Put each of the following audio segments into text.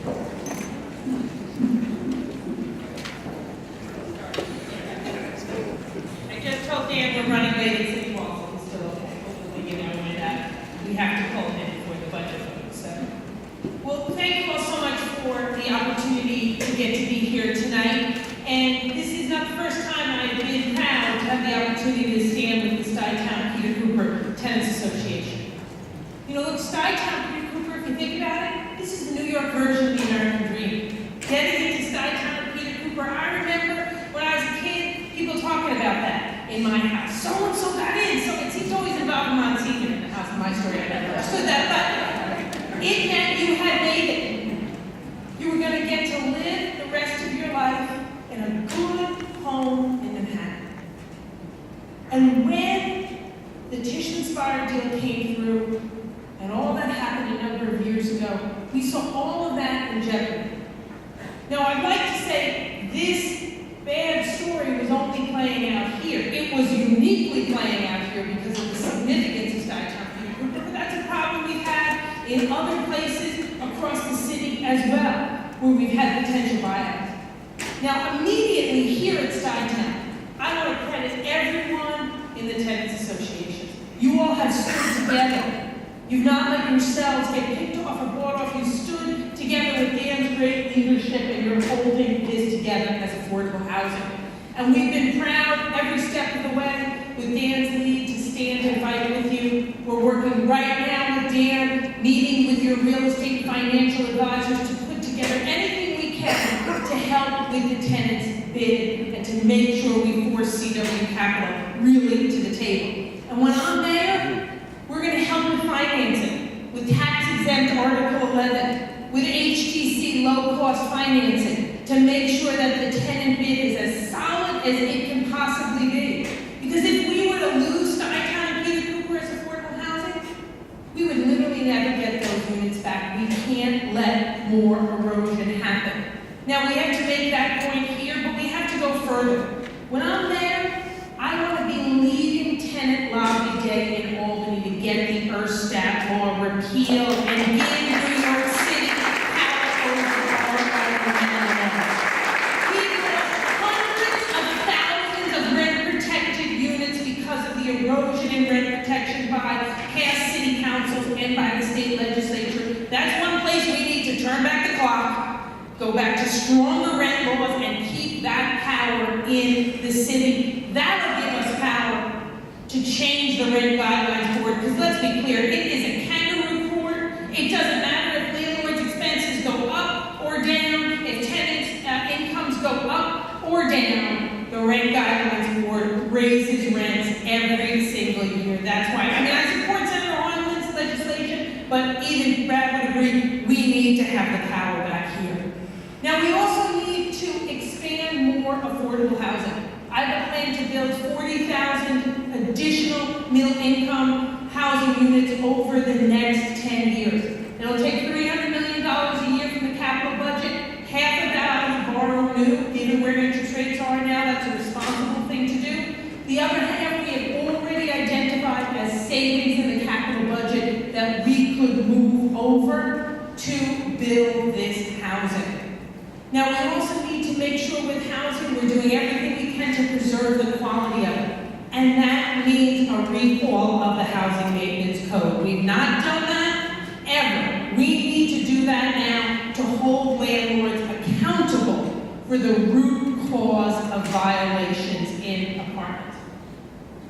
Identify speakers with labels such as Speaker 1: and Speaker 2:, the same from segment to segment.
Speaker 1: I just told Dan we're running late at City Hall, so it's still okay. Hopefully, you know, when we have to pull in for the budget vote. So, well, thank you all so much for the opportunity to get to be here tonight. And this is not the first time I've been proud to have the opportunity to stand with the Stuyvesant Peter Cooper Tenants Association. You know, look, Stuyvesant Peter Cooper, if you think about it, this is the New York version of the American dream. Getting into Stuyvesant Peter Cooper, I remember when I was a kid, people talking about that in my house. So-and-so got in, so it seems always involved Monsignor in the house of my story. I never understood that, but it meant you had made it. You were going to get to live the rest of your life in a good home in Manhattan. And when the Tishman-Speyer deal came through, and all that happened a number of years ago, we saw all of that in jeopardy. Now, I'd like to say this bad story was only playing out here. It was uniquely playing out here because of the significance of Stuyvesant Peter Cooper, but that's a problem we've had in other places across the city as well, where we've had potential buyouts. Now, immediately here at Stuyvesant, I want to credit everyone in the Tenants Association. You all have stood together. You've not let yourselves get picked off or bought off. You stood together with Dan's great leadership, and you're holding this together as affordable housing. And we've been proud every step of the way with Dan's lead to stand and fight with you. We're working right now with Dan, meeting with your real estate financial advisors to put together anything we can to help with the tenants bid and to make sure we force CW Capital really to the table. And when I'm there, we're going to help with financing, with tax-exempt Article 11, with HTC low-cost financing, to make sure that the tenant bid is as solid as it can possibly be. Because if we were to lose Stuyvesant Peter Cooper as affordable housing, we would literally never get those units back. We can't let more erosion happen. Now, we have to make that point here, but we have to go further. When I'm there, I want to be leading tenant lobby day in Albany to get the Erstat law repealed and give New York City power over our environmental laws. We lost hundreds of thousands of rent-protected units because of the erosion in rent protection by past city councils and by the state legislature. That's one place we need to turn back the clock, go back to stronger rent laws, and keep that power in the city. That'll give us power to change the rent guidelines board, because let's be clear, it is a kangaroo court. It doesn't matter if landlords' expenses go up or down, if tenants' incomes go up or down, the rent guidelines board raises rents every single year. That's why, I support Senator Harlan's legislation, but even Brad would agree, we need to have the power back here. Now, we also need to expand more affordable housing. I have a plan to build 40,000 additional middle-income housing units over the next 10 years. It'll take $300 million a year from the capital budget. Half of that I would borrow new, given where interest rates are now. That's a responsible thing to do. The other half we have already identified as savings in the capital budget that we could move over to build this housing. Now, we also need to make sure with housing we're doing everything we can to preserve the quality of it. And that means a recall of the housing maintenance code. We've not done that ever. We need to do that now to hold landlords accountable for the root cause of violations in apartments.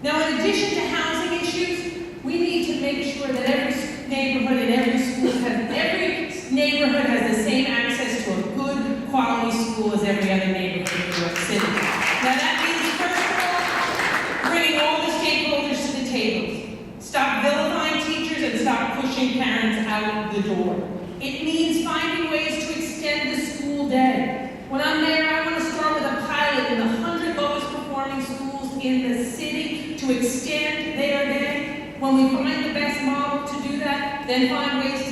Speaker 1: Now, in addition to housing issues, we need to make sure that every neighborhood and every neighborhood has the same access to a good quality school as every other neighborhood in New York City. Now that means, first of all, bringing all the stakeholders to the tables. Stop vilifying teachers and stop pushing parents out the door. It means finding ways to extend the school day. When I'm there, I want to start with a pilot in the 100 lowest performing schools in the city to extend their day. When we find the best model to do that, then find ways to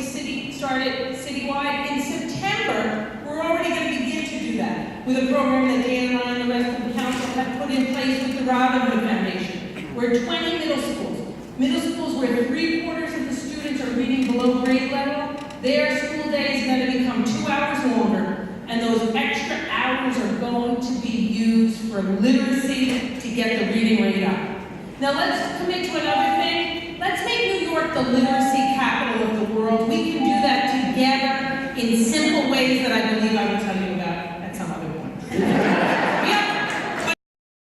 Speaker 1: start it citywide. In September, we're already going to begin to do that with a program that Dan and I and the rest of the council have put in place with the Robin Hood Foundation. We're 20 middle schools where 3/4 of the students are reading below grade level. Their school day is going to become 2 hours those extra hours are going to be used for literacy to get the reading rate up. Now let's commit to another thing. Let's make New York the literacy capital of the world. We can do that together in simple ways that I believe I will tell you about at some other point.